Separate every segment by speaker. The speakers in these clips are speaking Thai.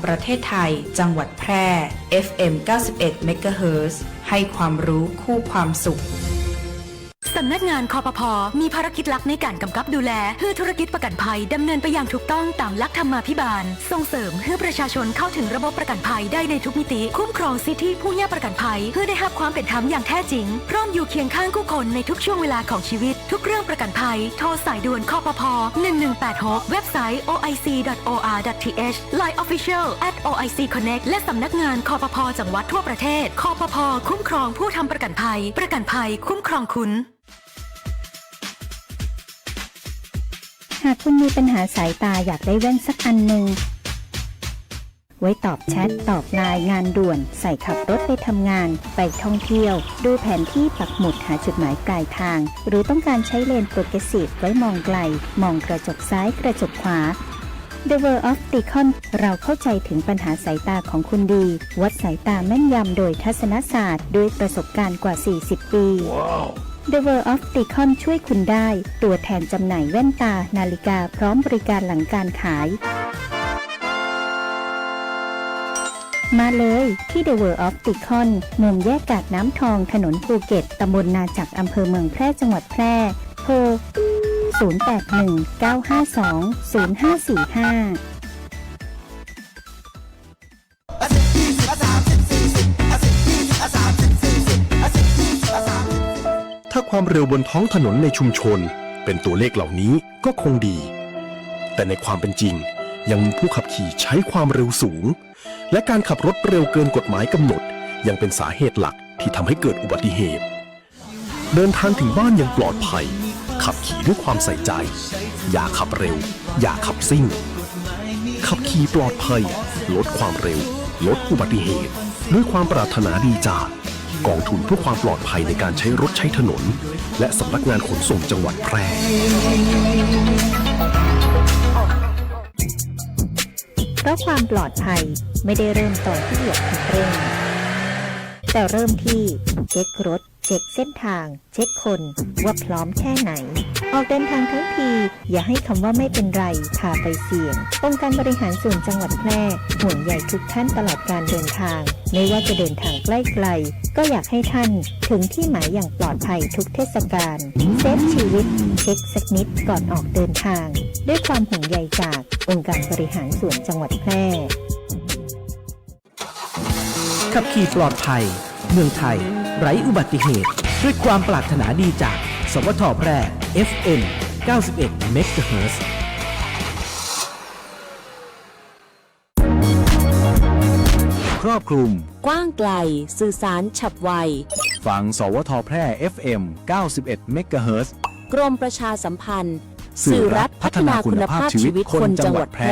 Speaker 1: ประเทศไทยจังหวัดแพร่ FM 91 เมกะเฮิรตซ์ให้ความรู้คู่ความสุข
Speaker 2: สำนักงานคปภ.มีภารกิจหลักในการกำกับดูแลให้ธุรกิจประกันภัยดำเนินไปอย่างถูกต้องตามหลักธรรมาภิบาลส่งเสริมให้ประชาชนเข้าถึงระบบประกันภัยได้ในทุกมิติคุ้มครองสิทธิผู้ย่าประกันภัยเพื่อได้รับความเป็นธรรมอย่างแท้จริงพร้อมอยู่เคียงข้างผู้คนในทุกช่วงเวลาของชีวิตทุกเรื่องประกันภัยโทรสายด่วนคปภ. 1186เว็บไซต์ oic.or.th Line Official @oicconnect และสำนักงานคปภ.จังหวัดทั่วประเทศคปภ.คุ้มครองผู้ทำประกันภัยประกันภัยคุ้มครองคุณ
Speaker 3: หากคุณมีปัญหาสายตาอยากได้แว่นสักอันหนึ่งไว้ตอบแชทตอบไลน์งานด่วนใส่ขับรถไปทำงานไปท่องเที่ยวดูแผนที่ปักหมุดหาจุดหมายปลายทางหรือต้องการใช้เลนโปรเกรสซีฟไว้มองไกลมองกระจกซ้ายกระจกขวา The World of Opticon เราเข้าใจถึงปัญหาสายตาของคุณดีวัดสายตาแม่นยำโดยทัศนศาสตร์ด้วยประสบการณ์กว่า40 ปี The World of Opticon ช่วยคุณได้ตัวแทนจำหน่ายแว่นตานาฬิกาพร้อมบริการหลังการขายมาเลยที่ The World of Opticon มุมแยกกาดน้ำทองถนนภูเก็ตตำบลนาจักอำเภอเมืองแพร่จังหวัดแพร่โทร0819520545
Speaker 4: ถ้าความเร็วบนท้องถนนในชุมชนเป็นตัวเลขเหล่านี้ก็คงดีแต่ในความเป็นจริงยังมีผู้ขับขี่ใช้ความเร็วสูงและการขับรถเร็วเกินกฎหมายกำหนดยังเป็นสาเหตุหลักที่ทำให้เกิดอุบัติเหตุเดินทางถึงบ้านอย่างปลอดภัยขับขี่ด้วยความใส่ใจอย่าขับเร็วอย่าขับซิ่งขับขี่ปลอดภัยลดความเร็วลดอุบัติเหตุด้วยความปรารถนาดีจากกองทุนเพื่อความปลอดภัยในการใช้รถใช้ถนนและสำนักงานขนส่งจังหวัดแพร่
Speaker 3: เพราะความปลอดภัยไม่ได้เริ่มตอนที่เหยียบคันเร่งแต่เริ่มที่เช็ครถเช็คเส้นทางเช็คคนว่าพร้อมแค่ไหนออกเดินทางทั้งทีอย่าให้คำว่าไม่เป็นไรพาไปเสี่ยงองค์การบริหารส่วนจังหวัดแพร่ห่วงใยทุกท่านตลอดการเดินทางไม่ว่าจะเดินทางใกล้ไกลก็อยากให้ท่านถึงที่หมายอย่างปลอดภัยทุกเทศกาลเซฟชีวิตเช็คสักนิดก่อนออกเดินทางด้วยความห่วงใยจากองค์การบริหารส่วนจังหวัดแพร่
Speaker 5: ขับขี่ปลอดภัยเมืองไทยไร้อุบัติเหตุด้วยความปรารถนาดีจากสวท.แพร่ FM 91 เมกะเฮิรตซ์
Speaker 6: ครอบคลุม
Speaker 7: กว้างไกลสื่อสารฉับไว
Speaker 6: ฟังสวท.แพร่ FM 91 เมกะเฮิรตซ์
Speaker 7: กรมประชาสัมพันธ์
Speaker 6: สื่อรัฐพัฒนาคุณภาพชีวิตคนจังหวัดแพร่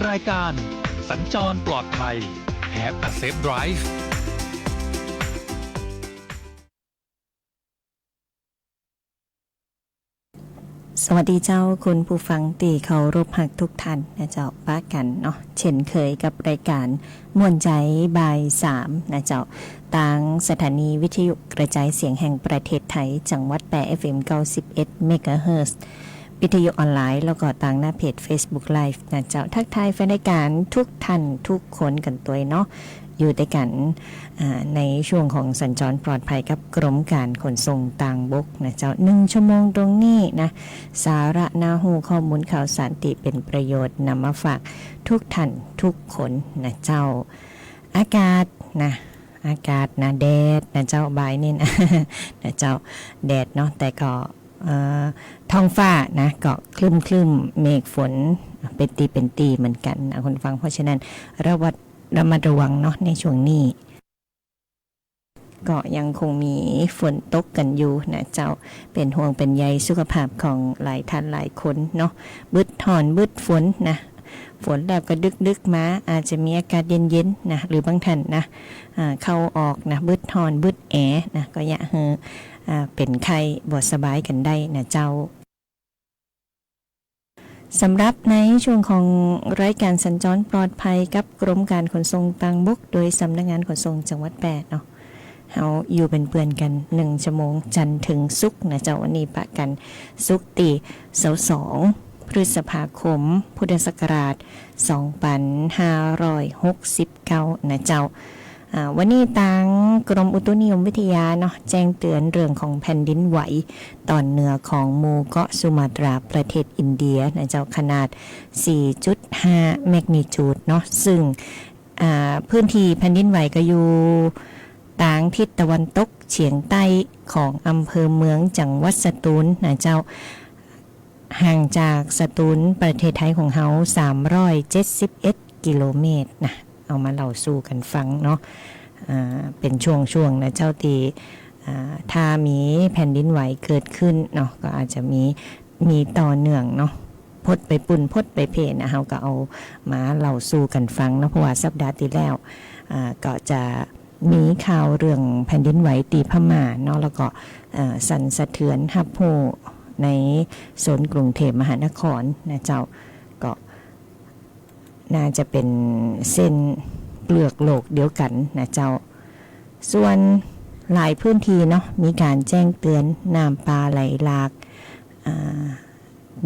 Speaker 8: รายการสัญจรปลอดภัย Have a safe drive
Speaker 3: สวัสดีเจ้าคุณผู้ฟังตีเคารพหักทุกท่านนะเจ้าป้ากันเนาะเช่นเคยกับรายการม่วนใจบ่าย3นะเจ้าทางสถานีวิทยุกระจายเสียงแห่งประเทศไทยจังหวัดแปร FM 91 เมกะเฮิรตซ์วิทยุออนไลน์แล้วก็ทางหน้าเพจ Facebook Live นะเจ้าทักทายแฟนรายการทุกท่านทุกคนกันตัวเนาะอยู่ด้วยกันในช่วงของสัญจรปลอดภัยกับกรมการขนส่งทางบกนะเจ้า1ชั่วโมงตรงนี้นะสาระน่าฮู้ข้อมูลข่าวสารที่เป็นประโยชน์นำมาฝากทุกท่านทุกคนนะเจ้าอากาศนะแดดนะเจ้าบ่ายนี่นะเจ้าแดดเนาะแต่ก็ท้องฟ้านะก็คลึ้มเมฆฝนเป็นตีเหมือนกันนะคุณฟังเพราะฉะนั้นระมัดระวังเนาะในช่วงนี้ก็ยังคงมีฝนตกกันอยู่นะเจ้าเป็นห่วงเป็นใยสุขภาพของหลายท่านหลายคนเนาะบึดฝนนะฝนแล้วก็ดึกมาอาจจะมีอากาศเย็นๆนะหรือบางท่านนะเข้าออกนะบึดแอนะก็อย่าเป็นไข้บ่สบายกันได้นะเจ้าสำหรับในช่วงของรายการสัญจรปลอดภัยกับกรมการขนส่งทางบกโดยสำนักงานขนส่งจังหวัดแปรเนาะเฮาอยู่เป็นเพื่อนกัน1ชั่วโมงจันทร์ถึงศุกร์นะเจ้าวันนี้ปะกันศุกร์ที่22พฤษภาคมพุทธศักราช2569นะเจ้าวันนี้ทางกรมอุตุนิยมวิทยาเนาะแจ้งเตือนเรื่องของแผ่นดินไหวตอนเหนือของหมู่เกาะสุมาตราประเทศอินเดียนะเจ้าขนาด 4.5 แมกนิจูดเนาะซึ่งพื้นที่แผ่นดินไหวก็อยู่ทางทิศตะวันตกเฉียงใต้ของอำเภอเมืองจังหวัดสตูลนะเจ้าห่างจากสตูลประเทศไทยของเฮา371กิโลเมตรนะเอามาเล่าสู่กันฟังเนาะเป็นช่วงนะเจ้าตีถ้ามีแผ่นดินไหวเกิดขึ้นเนาะก็อาจจะมีต่อเนื่องเนาะพดไปปุ่นพดไปเพนะเฮาก็เอามาเล่าสู่กันฟังเนาะเพราะว่าสัปดาห์ที่แล้วก็จะมีข่าวเรื่องแผ่นดินไหวตีพม่าเนาะแล้วก็สั่นสะเทือนฮับโฮในโซนกรุงเทพมหานครนะเจ้าก็น่าจะเป็นเส้นเปลือกโลกเดียวกันนะเจ้าส่วนหลายพื้นที่เนาะมีการแจ้งเตือนน้ำป่าไหลหลาก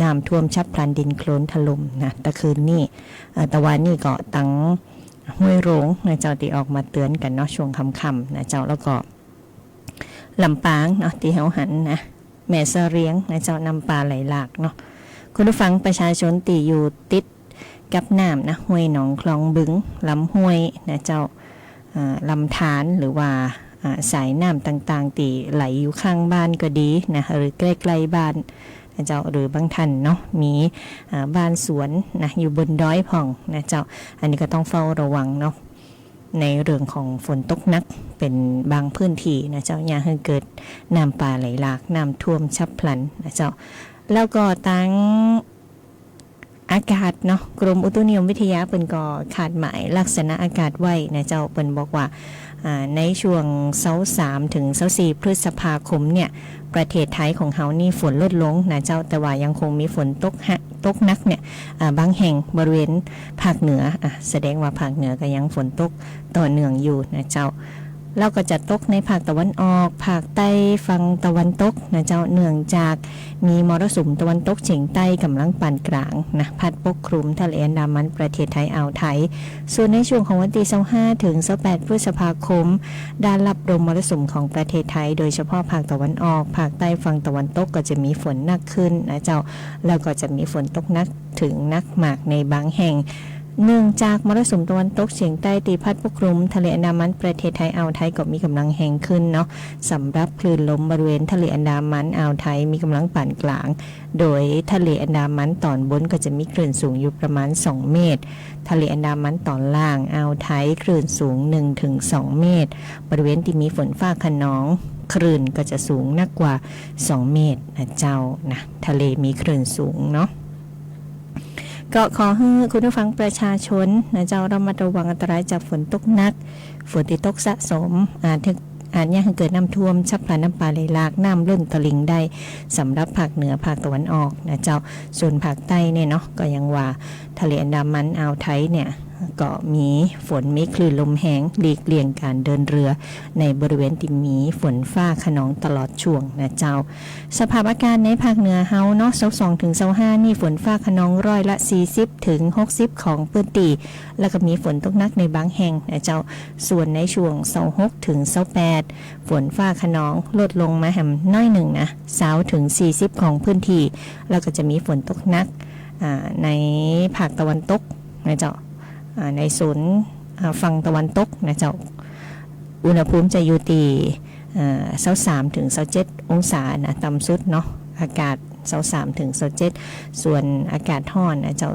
Speaker 3: น้ำท่วมฉับพลันดินโคลนถล่มนะตะคืนนี้ตะวันนี้ก็ตั้งห้วยโรงนะเจ้าที่ออกมาเตือนกันเนาะช่วงค่ำๆนะเจ้าแล้วก็ลำปางเนาะที่เฮาหันนะแม่สะเรียงนะเจ้าน้ำป่าไหลหลากเนาะคุณผู้ฟังประชาชนที่อยู่ติดกับน้ำนะห้วยหนองคลองบึงลำห้วยนะเจ้าลำธารหรือว่าสายน้ำต่างๆที่ไหลอยู่ข้างบ้านก็ดีนะหรือใกล้ๆบ้านนะเจ้าหรือบางท่านเนาะมีบ้านสวนนะอยู่บนดอยพ่องนะเจ้าอันนี้ก็ต้องเฝ้าระวังเนาะในเรื่องของฝนตกหนักเป็นบางพื้นที่นะเจ้าอย่าให้เกิดน้ำป่าไหลหลากน้ำท่วมฉับพลันนะเจ้าแล้วก็ตั้งอากาศเนาะกรมอุตุนิยมวิทยาเปิ้นก็คาดหมายลักษณะอากาศไว้นะเจ้าเปิ้นบอกว่าในช่วง23ถึง24พฤษภาคมเนี่ยประเทศไทยของเฮานี่ฝนลดลงนะเจ้าแต่ว่ายังคงมีฝนตกหนักเนี่ยบางแห่งบริเวณภาคเหนือแสดงว่าภาคเหนือก็ยังฝนตกต่อเนื่องอยู่นะเจ้าแล้วก็จะตกในภาคตะวันออกภาคใต้ฝั่งตะวันตกนะเจ้าเนื่องจากมีมรสุมตะวันตกเฉียงใต้กำลังปานกลางนะพัดปกคลุมทะเลอันดามันประเทศไทยอ่าวไทยส่วนในช่วงของวันที่25ถึง28พฤษภาคมด้านรับลมมรสุมของประเทศไทยโดยเฉพาะภาคตะวันออกภาคใต้ฝั่งตะวันตกก็จะมีฝนหนักขึ้นนะเจ้าแล้วก็จะมีฝนตกหนักถึงหนักมากในบางแห่งเนื่องจากมรสุมตะวันตกเฉียงใต้ตีพัดปกคลุมทะเลอันดามันประเทศไทยอ่าวไทยก็มีกำลังแรงขึ้นเนาะสำหรับคลื่นลมบริเวณทะเลอันดามันอ่าวไทยมีกำลังปานกลางโดยทะเลอันดามันตอนบนก็จะมีคลื่นสูงอยู่ประมาณ2เมตรทะเลอันดามันตอนล่างอ่าวไทยคลื่นสูง 1-2 เมตรบริเวณที่มีฝนฟ้าคะนองคลื่นก็จะสูงนักกว่า2เมตรนะเจ้านะทะเลมีคลื่นสูงเนาะ ก็ขอให้คุณผู้ฟังประชาชนนะเจ้าระมัดระวังอันตรายจากฝนตกหนักฝนที่ตกสะสมอาจยังเกิดน้ำท่วมฉับพลันน้ำป่าไหลหลากน้ำล้นตลิ่งได้สำหรับภาคเหนือภาคตะวันออกนะเจ้าส่วนภาคใต้เนี่ยเนาะก็ยังว่าทะเลอันดามันอ่าวไทยเนี่ยก็มีฝนมีคลื่นลมแห้งหลีกเลี่ยงการเดินเรือในบริเวณที่มีฝนฟ้าขนองตลอดช่วงนะเจ้าสภาพอากาศในภาคเหนือเฮาเนาะ22ถึง25นี่ฝนฟ้าขนองร้อยละ40ถึง60ของพื้นที่แล้วก็มีฝนตกหนักในบางแห่งนะเจ้าส่วนในช่วง26ถึง28ฝนฟ้าขนองลดลงมาแหมน้อยหนึ่งนะ20ถึง40ของพื้นที่แล้วก็จะมีฝนตกหนักในภาคตะวันตกนะเจ้าในศูนย์ฝั่งตะวันตกนะเจ้าอุณหภูมิจะอยู่ที่23ถึง27องศานะต่ำสุดเนาะอากาศ23ถึง27ส่วนอากาศร้อนนะเจ้า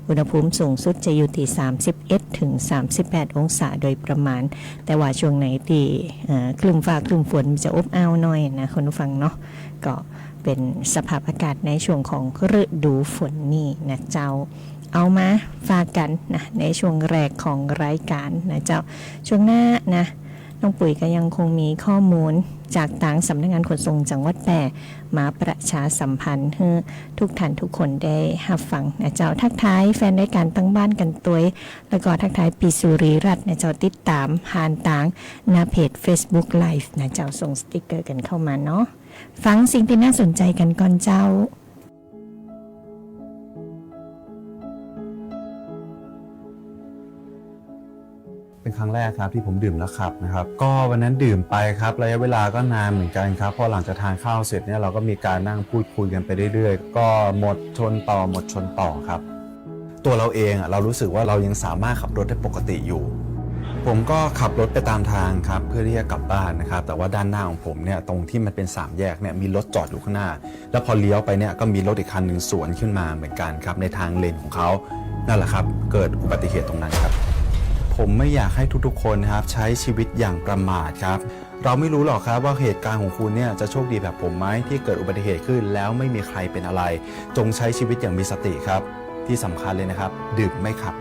Speaker 3: อุณหภูมิสูงสุดจะอยู่ที่31ถึง38องศาโดยประมาณแต่ว่าช่วงไหนที่คลื่นฟ้าคลื่นฝนจะอบอ้าวหน่อยนะคุณผู้ฟังเนาะก็เป็นสภาพอากาศในช่วงของฤดูฝนนี่นะเจ้าเอามาฝากกันนะในช่วงแรกของรายการนะเจ้าช่วงหน้านะน้องปุ๋ยก็ยังคงมีข้อมูลจากทางสำนักงานขนส่งจังหวัดแพร่มาประชาสัมพันธ์ให้ทุกท่านทุกคนได้รับฟังนะเจ้าทักทายแฟนรายการตั้งบ้านกันตัวแล้วก็ทักทายปีสุริรัตน์นะเจ้าติดตามผ่านทางหน้าเพจ Facebook Live นะเจ้าส่งสติกเกอร์กันเข้ามาเนาะฟังสิ่งที่น่าสนใจกันก่อนเจ้า
Speaker 6: เป็นครั้งแรกครับที่ผมดื่มแล้วขับนะครับก็วันนั้นดื่มไปครับระยะเวลาก็นานเหมือนกันครับพอหลังจากทานข้าวเสร็จเนี่ยเราก็มีการนั่งพูดคุยกันไปเรื่อยๆก็หมดชนต่อครับตัวเราเองเรารู้สึกว่าเรายังสามารถขับรถได้ปกติอยู่ผมก็ขับรถไปตามทางครับเพื่อที่จะกลับบ้านนะครับแต่ว่าด้านหน้าของผมเนี่ยตรงที่มันเป็น3แยกเนี่ยมีรถจอดอยู่ข้างหน้าแล้วพอเลี้ยวไปเนี่ยก็มีรถอีกคันหนึ่งสวนขึ้นมาเหมือนกันครับในทางเลนของเขานั่นแหละครับเกิดอุบัติเหตุตรงนั้นครับผมไม่อยากให้ทุกๆคนนะครับใช้ชีวิตอย่างประมาทครับเราไม่รู้หรอกครับว่าเหตุการณ์ของคุณเนี่ยจะโชคดีแบบผมไหมที่เกิดอุบัติเหตุขึ้นแล้วไม่มีใครเป็นอะไรจงใช้ชีวิตอย่างมีสติครับที่สำคัญเลยนะครับดื่มไม่ขับ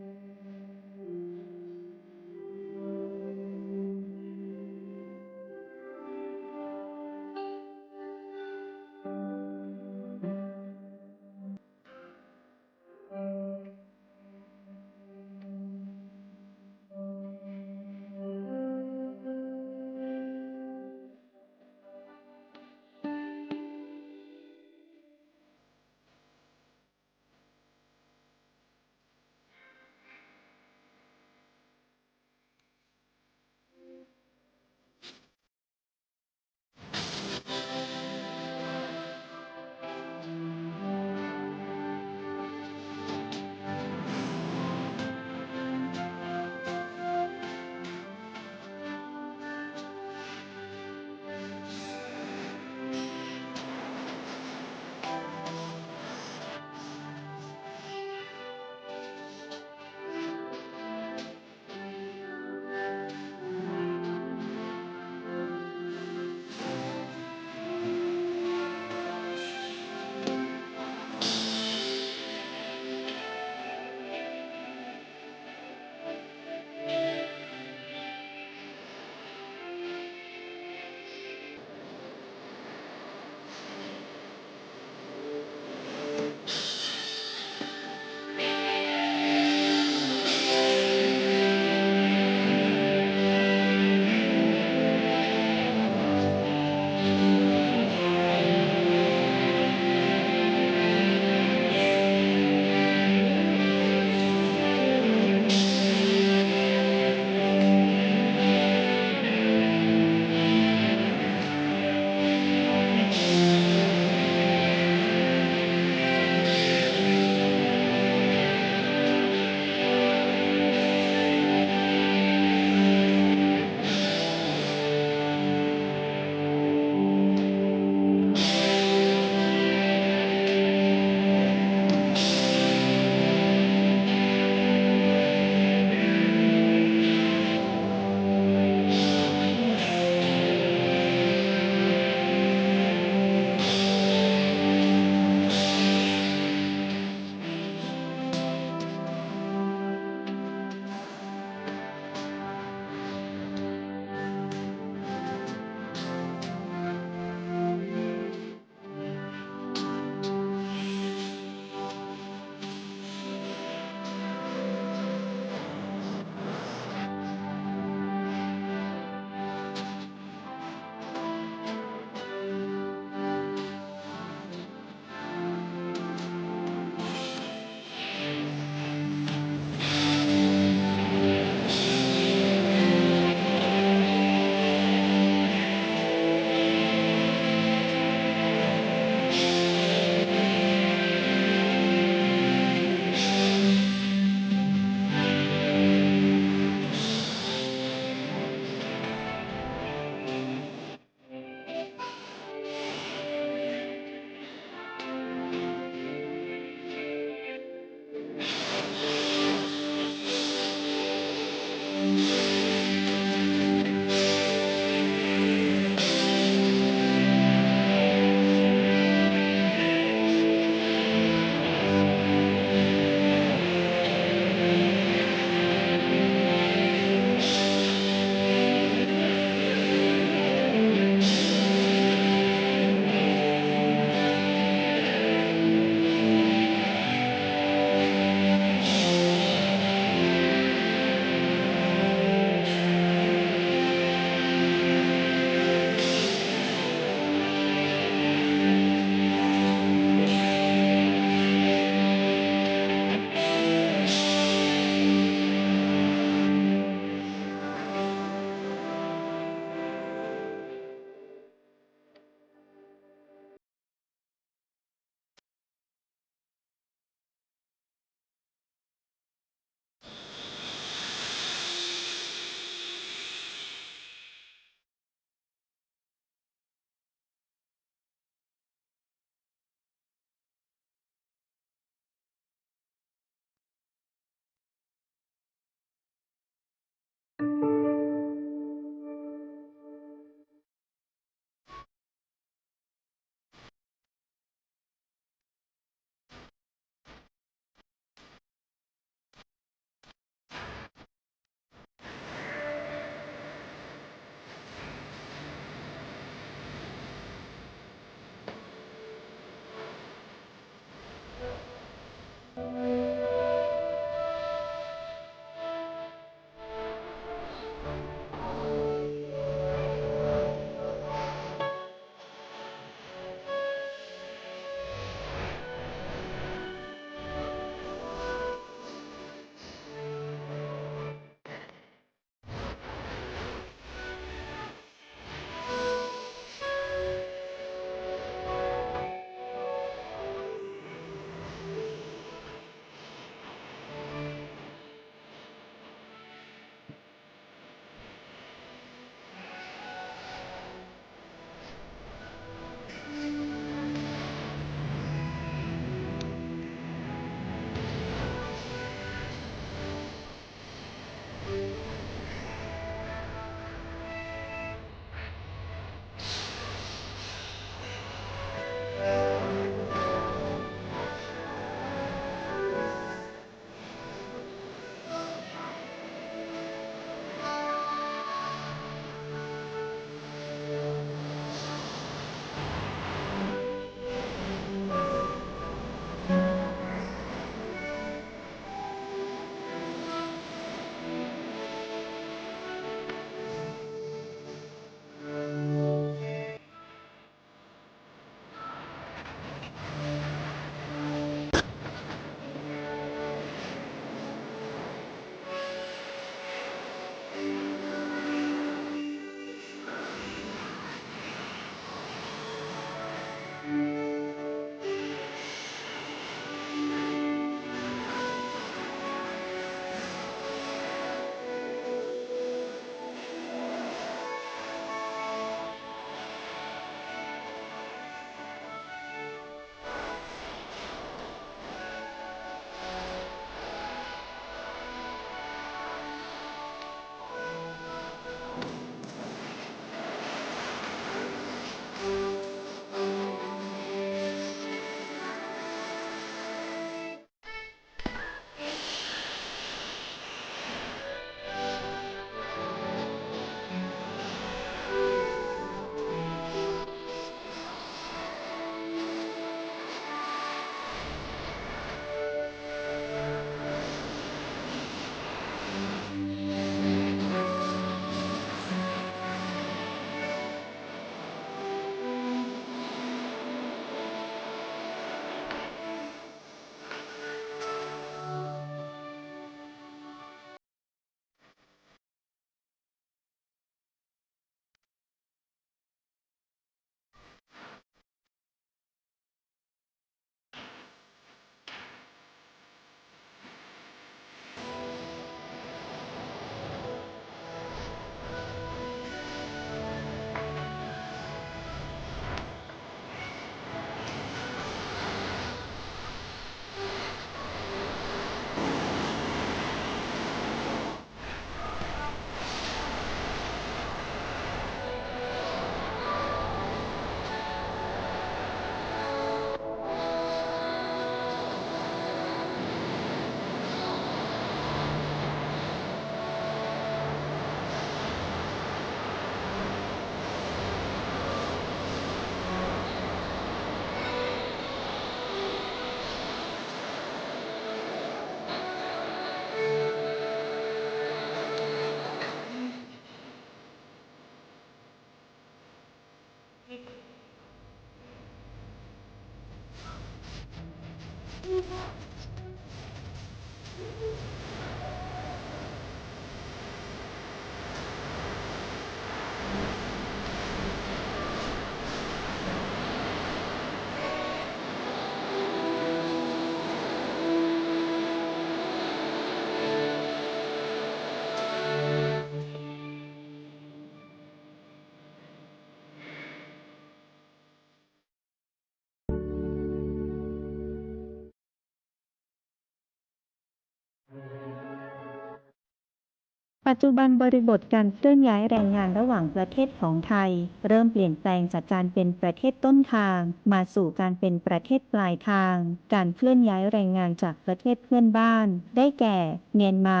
Speaker 3: ปัจจุบันบริบทการเคลื่อนย้ายแรงงานระหว่างประเทศของไทยเริ่มเปลี่ยนแปลงจากการเป็นประเทศต้นทางมาสู่การเป็นประเทศปลายทาง การเคลื่อนย้ายแรงงานจากประเทศเพื่อนบ้านได้แก่เมียนมา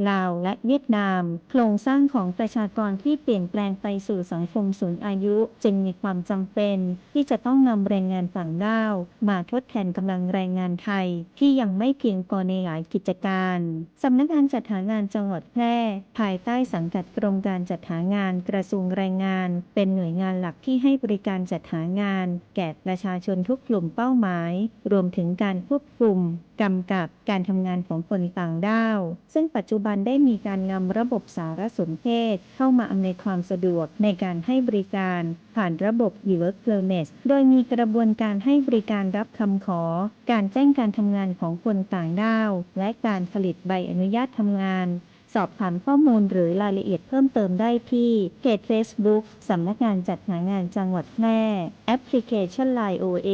Speaker 3: ลาว และเวียดนาม โครงสร้างของประชากรที่เปลี่ยนแปลงไปสู่สังคมสูงอายุจึงมีความจำเป็นที่จะต้องนำแรงงานต่างด้าวมาทดแทนกำลังแรงงานไทยที่ยังไม่เพียงพอในหลายกิจการสำนักงานจัดหางานจังหวัดแพร่ภายใต้สังกัดกรมการจัดหางานกระทรวงแรงงานเป็นหน่วยงานหลักที่ให้บริการจัดหางานแก่ประชาชนทุกกลุ่มเป้าหมายรวมถึงการควบคุมกำกับการทำงานของคนต่างด้าวซึ่งปัจจุบันได้มีการนำระบบสารสนเทศเข้ามาอำนวยความสะดวกในการให้บริการผ่านระบบ e-work permit โดยมีกระบวนการให้บริการรับคำขอการแจ้งการทำงานของคนต่างด้าวและการผลิตใบอนุญาตทำงานสอบถามข้อมูลหรือรายละเอียดเพิ่มเติมได้ที่เพจ Facebook สำนักงานจัดหางานจังหวัดแพร่แอปพลิเคชัน Line OA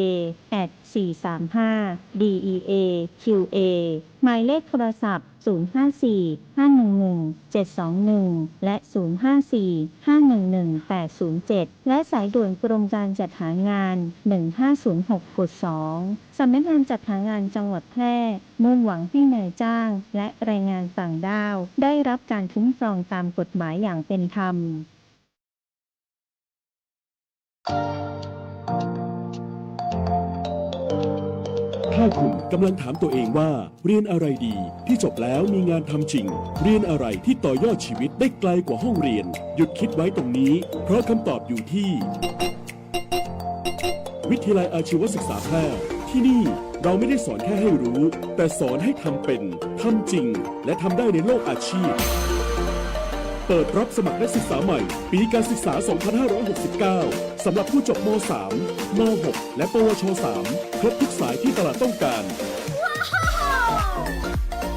Speaker 3: @435DEAQA หมายเลขโทรศัพท์ 054-511-721 และ 054-511-807 และสายด่วนกรมการจัดหางาน 1506 กด 2 สำนักงานจัดหางานจังหวัดแพร่มุ่งหวังให้นายจ้างและแรงงานต่างด้าวได้รับการคุ้มครองตามกฎหมายอย่างเป็นธรรม
Speaker 9: ถ้าคุณกำลังถามตัวเองว่าเรียนอะไรดีที่จบแล้วมีงานทำจริงเรียนอะไรที่ต่อยอดชีวิตได้ไกลกว่าห้องเรียนหยุดคิดไว้ตรงนี้เพราะคำตอบอยู่ที่วิทยาลัยอาชีวศึกษาแพร่ที่นี่เราไม่ได้สอนแค่ให้รู้แต่สอนให้ทำเป็นทำจริงและทำได้ในโลกอาชีพเปิดรับสมัครนักศึกษาใหม่ปีการศึกษา 2569 สำหรับผู้จบม.3 ม.6 และปวช.3 ครบทุกสายที่ตลาดต้องการ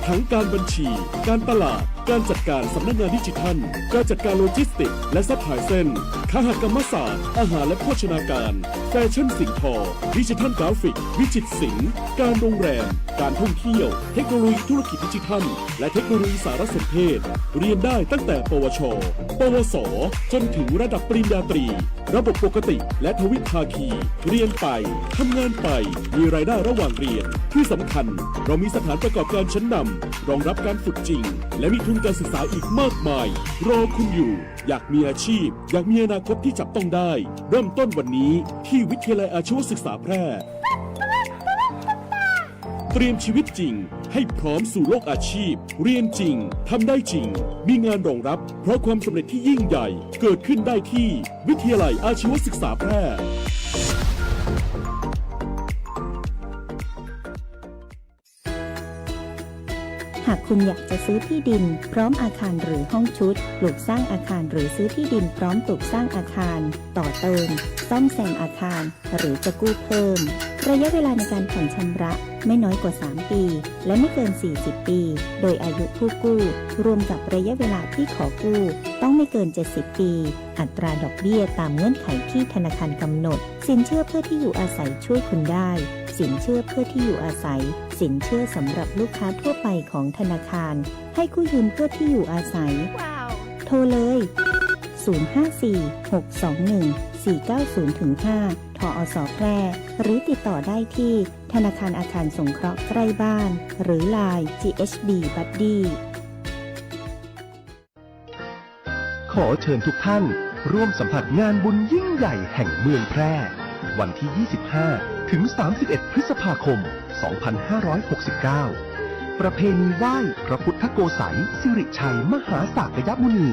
Speaker 9: ทั้งการบัญชี การตลาด การจัดการสำนักงานดิจิทัล การจัดการโลจิสติกส์และซัพพลายเส้นคหกรรมศาสตร์ อาหารและโภชนาการ แฟชั่นสิ่งทอ ดิจิทัลกราฟิก วิจิตรศิลป์ การโรงแรม การท่องเที่ยว เทคโนโลยีธุรกิจดิจิทัล และเทคโนโลยีสารสนเทศ เรียนได้ตั้งแต่ปวช ปวส จนถึงระดับปริญญาตรี ระบบปกติและทวิภาคี เรียนไป ทำงานไป มีรายได้ระหว่างเรียน ที่สำคัญเรามีสถานประกอบการชั้นนำรองรับการฝึกจริง และมีทุนการศึกษาอีกมากมาย รอคุณอยู่ อยากมีอาชีพ อยากมีอนาคตที่จับต้องได้ เริ่มต้นวันนี้ที่วิทยาลัยอาชีวศึกษาแพร่ เตรียมชีวิตจริงให้พร้อมสู่โลกอาชีพ เรียนจริง ทำได้จริง มีงานรองรับ เพราะความสำเร็จที่ยิ่งใหญ่ เกิดขึ้นได้ที่วิทยาลัยอาชีวศึกษาแพร่
Speaker 3: หากคุณอยากจะซื้อที่ดินพร้อมอาคารหรือห้องชุดปลูกสร้างอาคารหรือซื้อที่ดินพร้อมปลูกสร้างอาคารต่อเติมซ่อมแซมอาคารหรือจะกู้เพิ่มระยะเวลาในการผ่อนชำระไม่น้อยกว่า3ปีและไม่เกิน40ปีโดยอายุผู้กู้รวมกับระยะเวลาที่ขอกู้ต้องไม่เกิน70ปีอัตราดอกเบี้ยตามเงื่อนไขที่ธนาคารกำหนดสินเชื่อเพื่อที่อยู่อาศัยช่วยคุณได้สินเชื่อเพื่อที่อยู่อาศัยสินเชื่อสำหรับลูกค้าทั่วไปของธนาคารให้กู้ยืมเพื่อที่อยู่อาศัย โทรเลย 054-621-490-5 ทอส.แพร่หรือติดต่อได้ที่ธนาคารอาคารสงเคราะห์ใกล้บ้านหรือ LINE GHB Buddy
Speaker 4: ขอเชิญทุกท่านร่วมสัมผัสงานบุญยิ่งใหญ่แห่งเมืองแพร่วันที่ 25 ถึง 31 พฤษภาคม 2569 ประเพณีไหว้พระพุทธโกษัยสิริชัยมหาสากยมุนี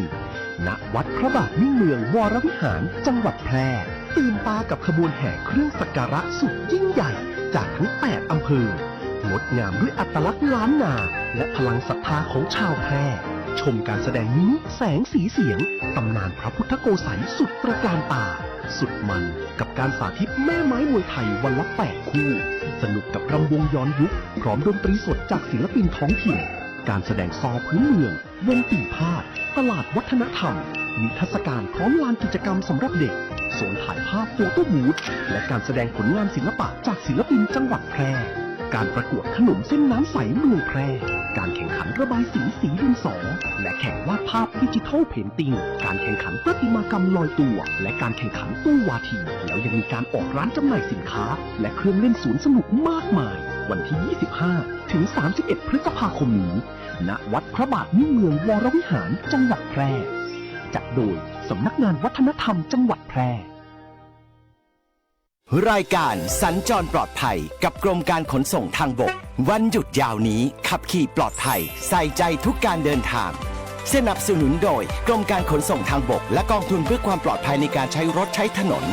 Speaker 4: ณ วัดพระบาทมิ่งเมืองวรวิหารจังหวัดแพร่ตื่นตากับขบวนแห่เครื่องสักการะสุดยิ่งใหญ่จากทั้ง 8 อำเภองดงามด้วยอัตลักษณ์ล้านนาและพลังศรัทธาของชาวแพร่ชมการแสดงนี้แสงสีเสียงตำนานพระพุทธโกษัยสุดประการตาสุดมันกับการสาธิตแม่ไม้มวยไทยวันละ8 คู่สนุกกับรำวงย้อนยุคพร้อมดนตรีสดจากศิลปินท้องถิ่นการแสดงซอพื้นเมืองวงปีพาดตลาดวัฒนธรรมนิทรรศการพร้อมลานกิจกรรมสำหรับเด็กโซนถ่ายภาพโฟโต้บูธและการแสดงผลงานศิลปะจากศิลปินจังหวัดแพร่
Speaker 10: การประกวดขนมเส้นน้ำใสเมืองแพร่ การแข่งขันระบายสีดินสอ และแข่งวาดภาพดิจิทัลเพนติ้ง การแข่งขันประติมากรรมลอยตัว และการแข่งขันตู้วาที แล้วยังมีการออกร้านจำหน่ายสินค้า และเครื่องเล่นสวนสนุกมากมาย วันที่ 25 ถึง 31 พฤษภาคมนี้ ณ วัดพระบาทมิ่งเมืองวรวิหาร จังหวัดแพร่ จัดโดยสำนักงานวัฒนธรรมจังหวัดแพร่
Speaker 11: รายการสัญจรปลอดภัยกับกรมการขนส่งทางบก วันหยุดยาวนี้ขับขี่ปลอดภัยใส่ใจทุกการเดินทางสนับสนุนโดยกรมการขนส่งทางบกและกองทุนเพื่อความปลอดภัยในการใช้รถใช้ถนน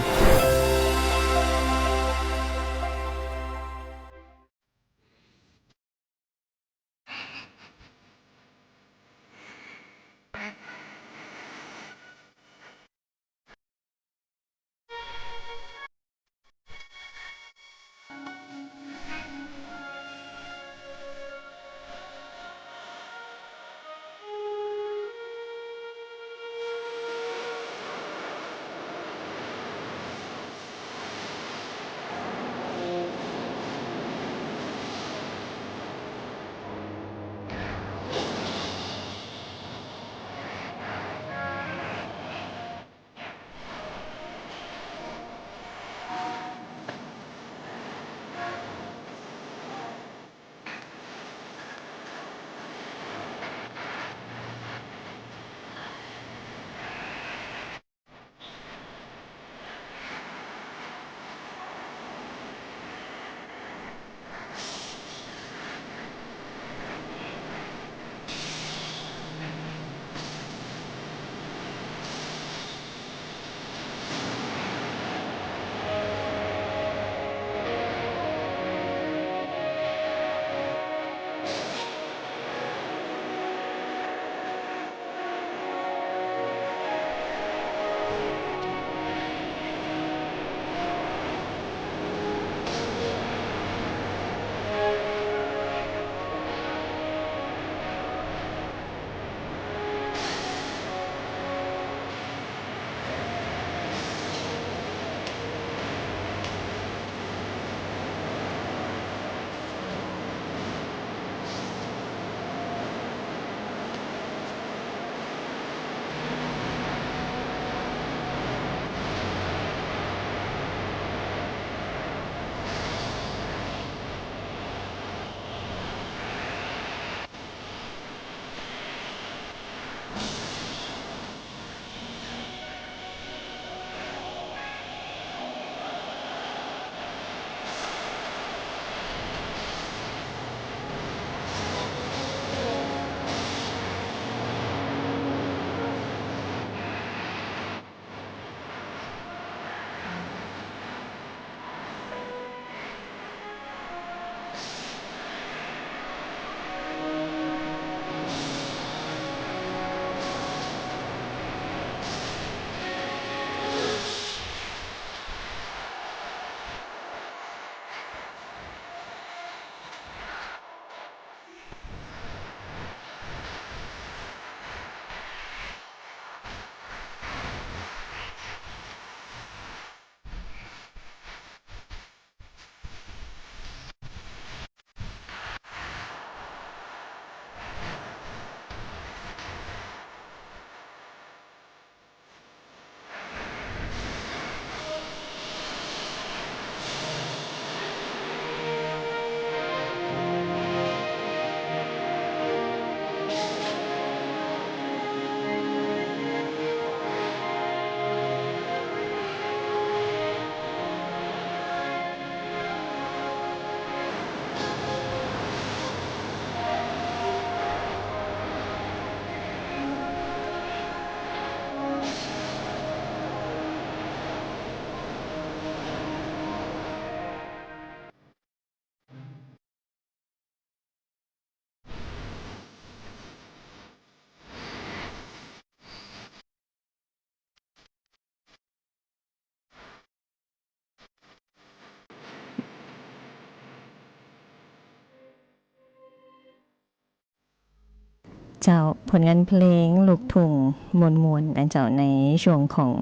Speaker 3: จ้าผลงานเพลงลูกทุ่งมวลๆนะเจ้าในช่วงของ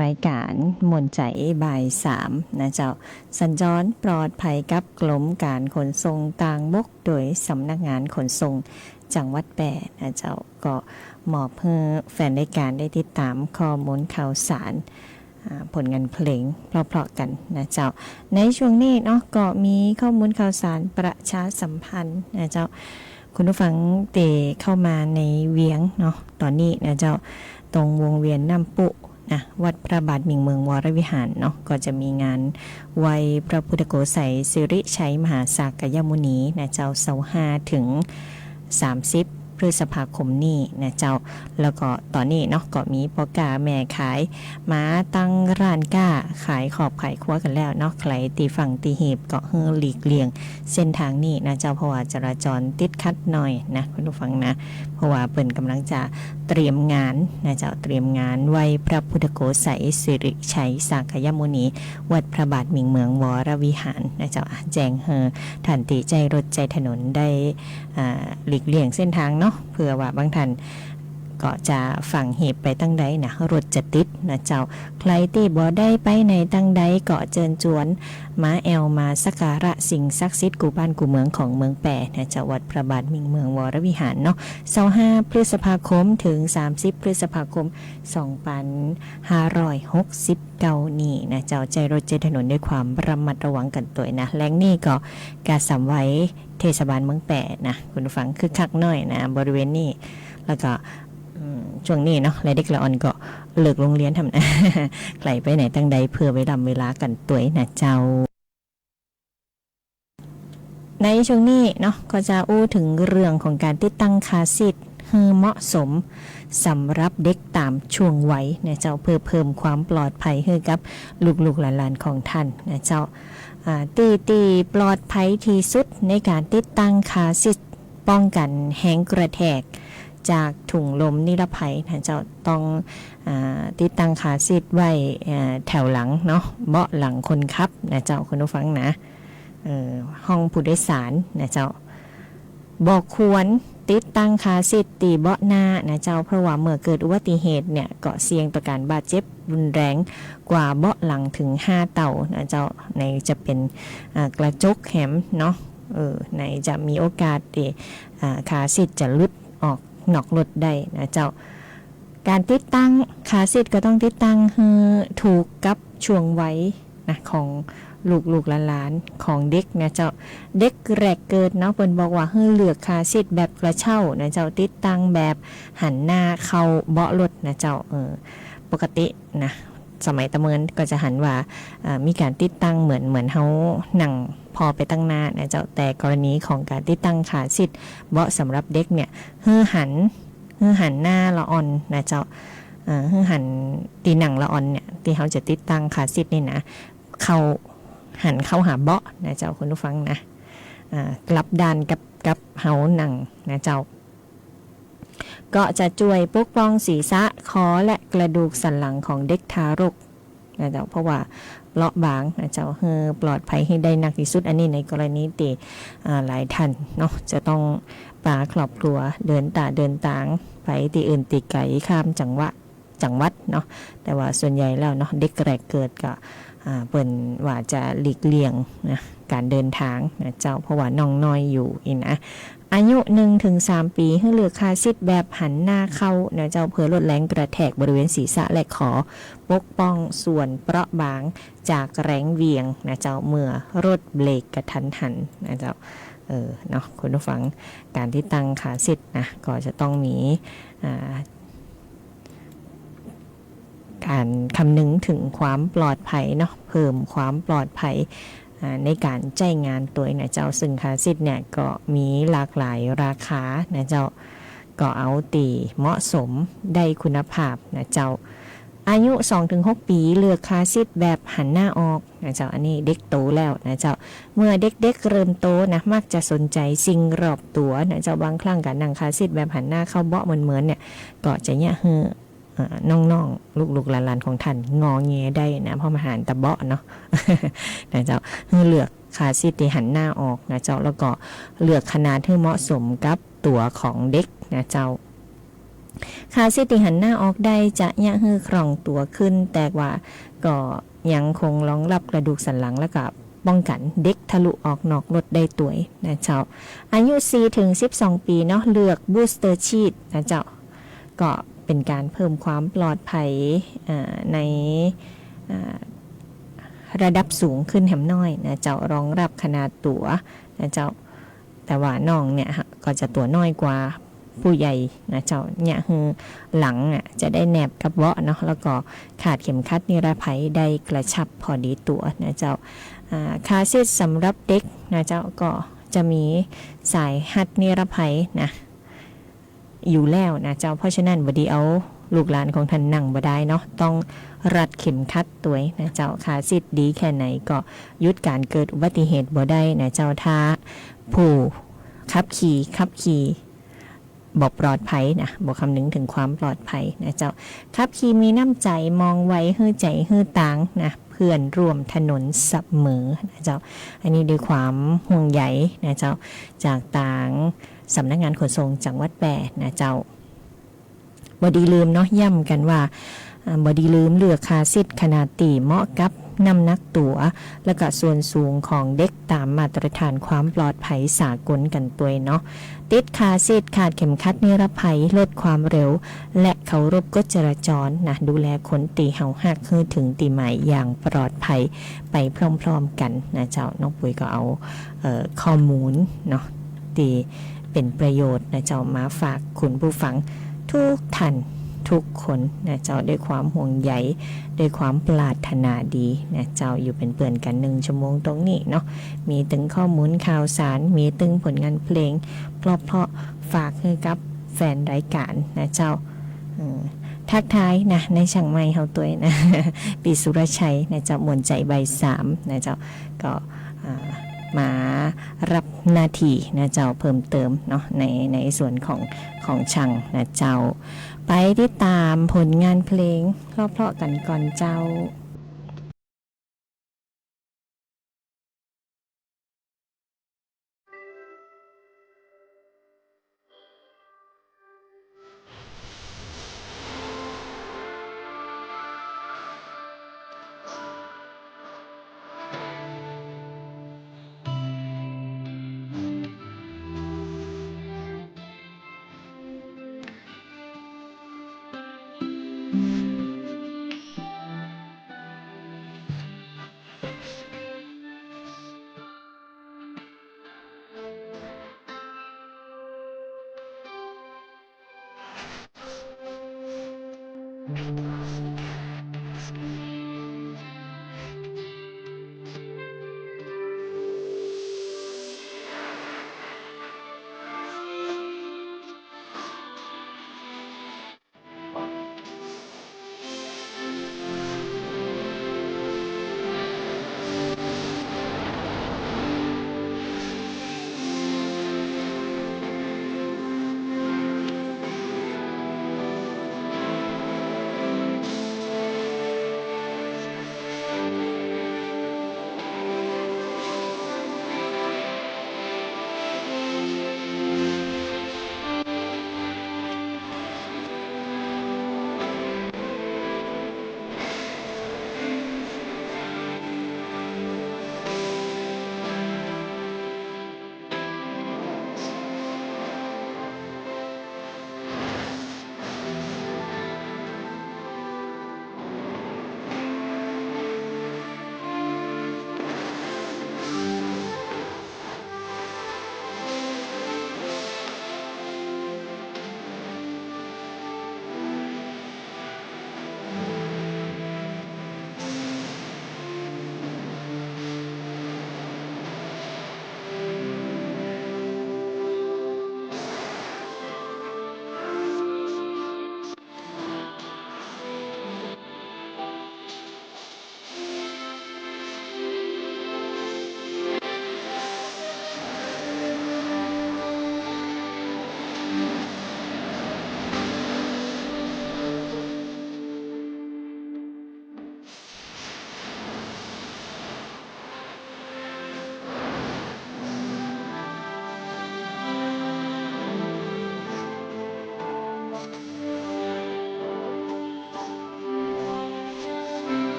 Speaker 3: รายการมวลใจบ่าย3นะเจ้าสัญจรปลอดภัยกับกรมการขนส่งทางบกโดยสำนักงานขนส่งจังหวัดแปรนะเจ้าก็มอบให้แฟนรายการได้ติดตามข้อมูลข่าวสารผลงานเพลงเพราะๆกันนะเจ้าในช่วงนี้เนาะก็มีข้อมูลข่าวสารประชาสัมพันธ์นะเจ้าคุณผู้ฟังเตะเข้ามาในเวียงเนาะตอนนี้นะเจ้าตรงวงเวียนน้ำปุนะวัดพระบาทมิ่งเมืองวรวิหารเนาะก็จะมีงานไหว้พระพุทธโกษัยสิริชัยมหาสากยมุนีนะเจ้าเสาร์5ถึง30พฤษภาคมนี้นะเจ้าแล้วก็ตอนนี้เนาะก็มีพ่อกาแม่ขายมาตั้งร้านก้าขายขอบขายครัวกันแล้วเนาะใครตีฝั่งตีหีบก็หลีกเลี่ยงเส้นทางนี้นะเจ้าเพราะว่าจราจรติดขัดหน่อยนะคุณผู้ฟังนะเพราะว่าเปิ่นกำลังจะเตรียมงานนะเจ้าเตรียมงานไหว้พระพุทธโกษัยสิริชัยสากยมุนีวัดพระบาทมิ่งเมืองวรวิหารนะเจ้าแจ้งท่านติใจรถใจถนนได้หลีกเลี่ยงเส้นทางเนาะเพื่อว่าบางท่านก็จะฝั่งเหตุไปตั้งใดนะรถจะติดนะเจ้าใครที่บ่ได้ไปในตั้งใดก็เชิญชวนมาแอลมาสักการะสิ่งศักดิ์สิทธิ์กูบ้านกูเมืองของเมืองแปรนะเจ้าวัดพระบาทมิ่งเมืองวรวิหารเนาะ25พฤษภาคมถึง30พฤษภาคม2569นี่นะเจ้าใจรถใจถนนด้วยความระมัดระวังกันตัวนะแรงนี่ก็การสำไว้เทศบาลเมืองแปรนะคุณผู้ฟังคือคักน้อยนะบริเวณนี้แล้วก็ช่วงนี้เนาะเด็กละอ่อนก็เลิกโรงเรียนทำนะ ใครไปไหนตั้งใดเพื่อไว้ดำเวลากันตัวนะเจ้าในช่วงนี้เนาะก็จะอู้ถึงเรื่องของการติดตั้งคาร์ซีทให้เหมาะสมสำหรับเด็กตามช่วงวัยนะเจ้าเพื่อเพิ่มความปลอดภัยให้กับลูกๆหลานๆของท่านนะเจ้าตีปลอดภัยที่สุดในการติดตั้งคาร์ซีทป้องกันแห้งกระแทกจากถุงลมนิรภัยนะเจ้าต้องติดตั้งคาร์ซีทไว้แถวหลังเนาะเบาะหลังคนขับนะเจ้าคุณผู้ฟังนะห้องผู้โดยสารนะเจ้าบอกควรติดตั้งคาร์ซีทตีเบาะหน้านะเจ้าเพราะว่าเมื่อเกิดอุบัติเหตุเนี่ยก็เสี่ยงต่อการบาดเจ็บรุนแรงกว่าเบาะหลังถึง5 เท่านะเจ้าในจะเป็นกระจกแหมเนาะในจะมีโอกาสที่คาร์ซีทจะหลุดออกนอกรถได้นะเจ้าการติดตั้งคาร์ซีทก็ต้องติดตั้งให้ถูกกับช่วงวัยนะของลูกหลานของเด็กนะเจ้าเด็กแรกเกิดเนาะเพิ่นบอกว่าให้เลือกคาร์ซีทแบบกระเช้านะเจ้าติดตั้งแบบหันหน้าเข้าเบาะรถนะเจ้าปกตินะสมัยตะเมินก็จะหันว่ามีการติดตั้งเหมือนเฮานั่งพอไปตั้งหน้านะเจ้าแต่กรณีของการติดตั้งคาร์ซีทเบาะสำหรับเด็กเนี่ยให้หันหน้าละอ่อนนะเจ้าให้หันตีหนังละอ่อนเนี่ยที่เขาจะติดตั้งคาร์ซีทนี่นะหันเข้าหาเบาะนะเจ้าคุณผู้ฟังนะกลับด้านกับเฮาหนังนะเจ้าก็จะช่วยปกป้องศีรษะคอและกระดูกสันหลังของเด็กทารกนะเจ้าเพราะว่าเลาะบางนะเจ้าปลอดภัยให้ได้นักที่สุดอันนี้ในกรณีที่หลายท่านเนาะจะต้องพาครอบครัวเดินต่างไปที่อื่นตีไก่ข้ามจังหวัดเนาะแต่ว่าส่วนใหญ่แล้วเนาะเด็กแรกเกิดก็เปิ่นว่าจะหลีกเลี่ยงนะการเดินทางนะเจ้าเพราะว่าน้องน้อยอยู่อีนะอายุ 1-3 ปีให้เลือกคาร์ซีทแบบหันหน้าเข้านะเจ้าเพื่อลดแรงกระแทกบริเวณศีรษะและคอปกป้องส่วนเปราะบางจากแรงเหวี่ยงนะเจ้าเมื่อรถเบรกกระทันหันนะเจ้าเนาะคุณผู้ฟังการที่ตั้งคาร์ซีทนะก็จะต้องมีการคำนึงถึงความปลอดภัยเนาะเพิ่มความปลอดภัยในการใช้งานตัวนะเจ้าซึ่งคาร์ซีทเนี่ยก็มีหลากหลายราคานะเจ้าก็เอาตีเหมาะสมได้คุณภาพนะเจ้าอายุ 2-6 ปีเลือกคาร์ซีทแบบหันหน้าออกนะเจ้าอันนี้เด็กโตแล้วนะเจ้าเมื่อเด็กๆเริ่มโตนะมักจะสนใจสิ่งรอบตัวนะเจ้าบางครั้งการนั่งคาร์ซีทแบบหันหน้าเข้าเบาะเหมือนเนี่ยก็จะเนี่ยน้องๆลูกๆหลานๆของท่านงอแงได้นะเพราะมาหันตะเบาะเนาะ นะเจ้าเลือกคาร์ซีทที่หันหน้าออกนะเจ้าแล้วก็เลือกขนาดที่เหมาะสมกับ ตั๋วของเด็กนะเจ้าค่าสิทธิหันหน้าออกได้จะยะฮือครองตั๋วขึ้นแต่ว่าก็ยังคงรองรับกระดูกสันหลังและกับป้องกันเด็กทะลุออกนอกรถได้ตัวยนะเจ้าอายุ4ถึง12ปีเนาะเลือกบูสเตอร์ชีทนะเจ้าก็เป็นการเพิ่มความปลอดภัยในระดับสูงขึ้นแหมน้อยนะเจ้ารองรับขนาดตั๋วนะเจ้าแต่ว่าน้องเนี่ยก็จะตัวน้อยกว่าผู้ใหญ่นะเจ้าเนี่ยคือหลังจะได้แนบกับเบาะเนาะแล้วก็ขาดเข็มขัดนิรภัยได้กระชับพอดีตัวนะเจ้าคาซีทสำหรับเด็กนะเจ้าก็จะมีสายหัดนิรภัยนะอยู่แล้วนะเจ้าเพราะฉะนั้นบดีเอาลูกหลานของท่านนั่งบ่ได้เนาะต้องรัดเข็มขัดตัวนะเจ้าคาซีทดีแค่ไหนก็ยุดการเกิดอุบัติเหตุบ่ได้นะเจ้าท้าผู้ขับขี่บอกปลอดภัยนะบอกคำนึงถึงความปลอดภัยนะเจ้าขับขี่มีน้ำใจมองไว้ฮื้อใจฮื้อตางนะเพื่อนร่วมถนนเสมอนะเจ้าอันนี้ด้วยความห่วงใยนะเจ้าจากต่างสำนักงานขนส่งจังหวัดแปรนะเจ้าบดีลืมเนาะย่ำกันว่าบดีลืมเลือกคาซิทขนาดตีเหมาะกับน้ำหนักตั๋วและก็ส่วนสูงของเด็กตามมาตรฐานความปลอดภัยสากลกันตัวเนาะติดคาซีทขาดเข็มขัดนิรภัยลดความเร็วและเคารพกฎจราจรนะดูแลคนตีเห่าหักคือถึงตีใหม่อย่างปลอดภัยไปพร้อมๆกันนะเจ้าน้องปุ๋ยก็เอาข้อมูลเนาะตีเป็นประโยชน์นะเจ้ามาฝากคุณผู้ฟังทุกท่านทุกคนนะเจ้าด้วยความห่วงใยด้วยความปรารถนาดีนะเจ้าอยู่เป็นเพื่อนกัน1 ชั่วโมงตรงนี้เนาะมีตึงข้อมูลข่าวสารมีตึงผลงานเพลงเพราะฝากให้กับแฟนรายการนะเจ้าทักทายนะในช่างไม้เฮาตัวนะ ปีสุรชัยนะเจ้ามวลใจใบ3นะเจ้าก็มารับหน้าที่นะเจ้าเพิ่มเติมเนาะในส่วนของช่างนะเจ้าไปติดตามผลงานเพลงเพราะๆกันก่อนเจ้า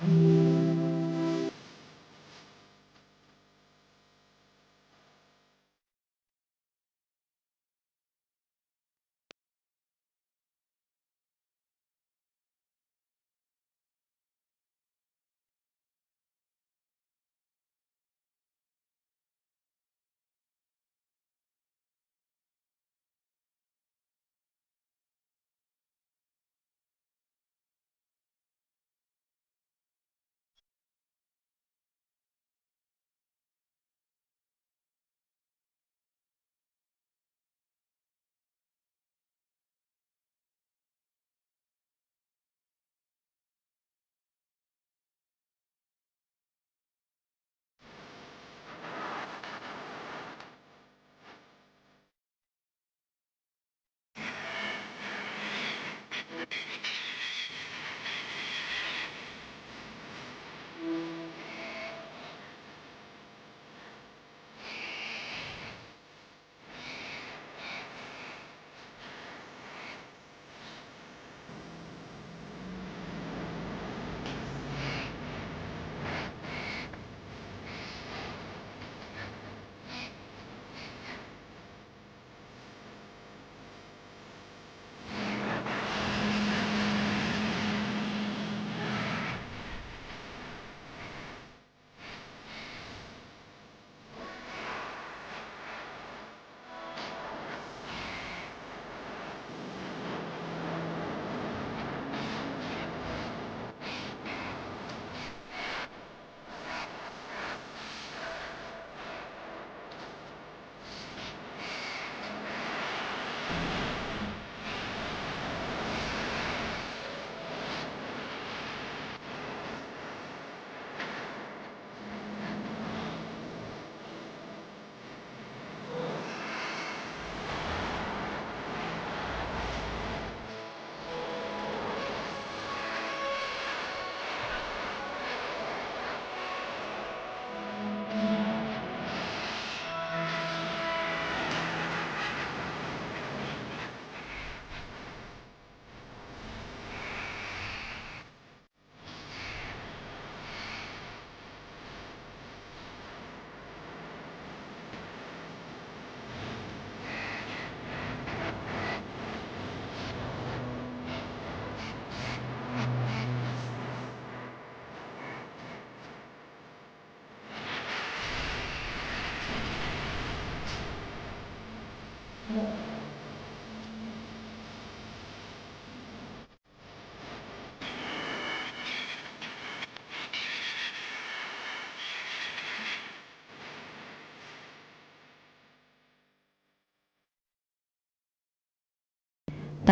Speaker 3: ใ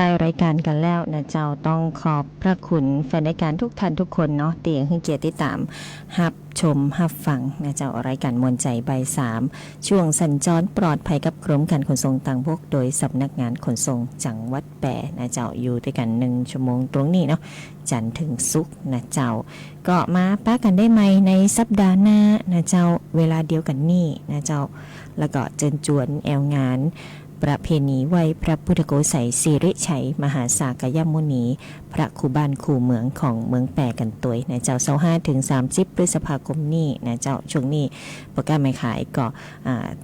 Speaker 3: ต้รายการกันแล้วนะเจ้าต้องขอบพระคุณแฟนรายการทุกท่านทุกคนเนาะเตียงขึ้นเกียรติตามฮับชมฮับฟังนะเจ้ารายการมวลใจใบ3ช่วงสัญจรปลอดภัยกับกรมการขนส่งทางบกโดยสำนักงานขนส่งจังหวัดแปรนะเจ้าอยู่ด้วยกัน1ชั่วโมงตรงนี้เนาะจันทร์ถึงศุกร์นะเจ้าก็มาป้ากันได้ไหมในสัปดาห์หน้านะเจ้าเวลาเดียวกันนี่นะเจ้าแล้วก็เจิญจวนแอวงานประเพณีไหว้พระพุทธโกษัยสิริชัยมหาสากยมุนีพระคูบ้านคูเมืองของเมืองแปรกันตัวยนะเจ้า25ถึง30พฤษภาคมนี้นะเจ้าช่วงนี้ประกาศไม่ขายก็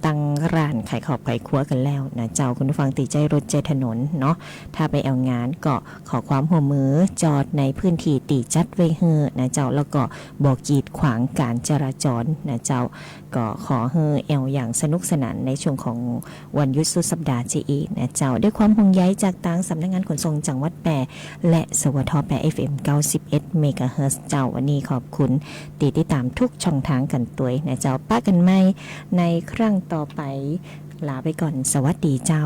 Speaker 3: ตั้งร้านขายขอบขายครัวกันแล้วนะเจ้าคุณผู้ฟังติดใจรถใจถนนเนาะถ้าไปเอางานก็ขอความหัวมือจอดในพื้นที่ตีจัดไว้เฮอนะเจ้าแล้วก็บอกกีดขวางการจราจรนะเจ้าก็ขอเฮอแอลอย่างสนุกสนานในช่วงของวันหยุดสุดสัปดาห์จีอีนะเจ้าด้วยความห่วงใยจากทางสำนักงานขนส่งจังหวัดแปรและสวทแปร FM 91 เมกะเฮิรตซ์เจ้าวันนี้ขอบคุณติดตามทุกช่องทางกันตัวยนะเจ้าป้ากันไหมในครั้งต่อไปลาไปก่อนสวัสดีเจ้า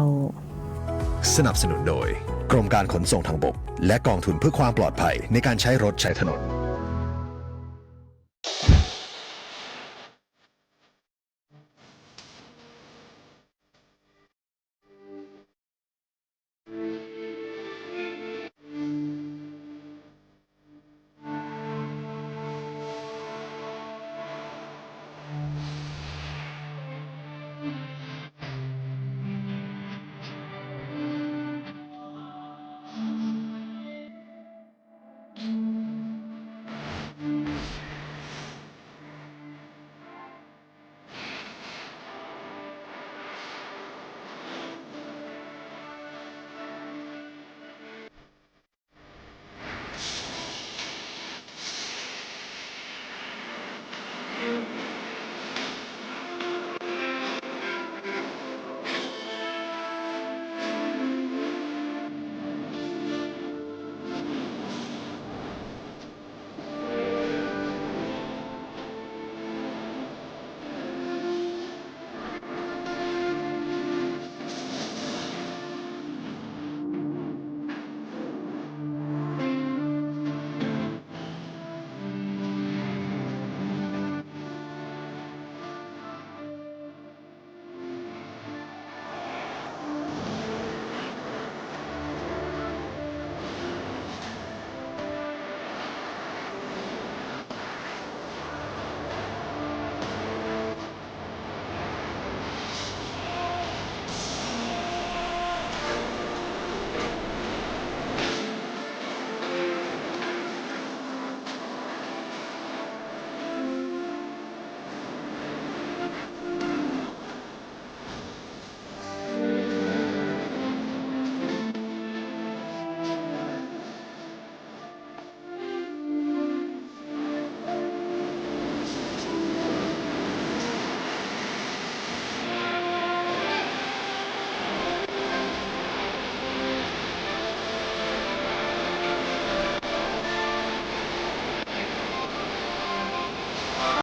Speaker 4: สนับสนุนโดยกรมการขนส่งทางบกและกองทุนเพื่อความปลอดภัยในการใช้รถใช้ถนน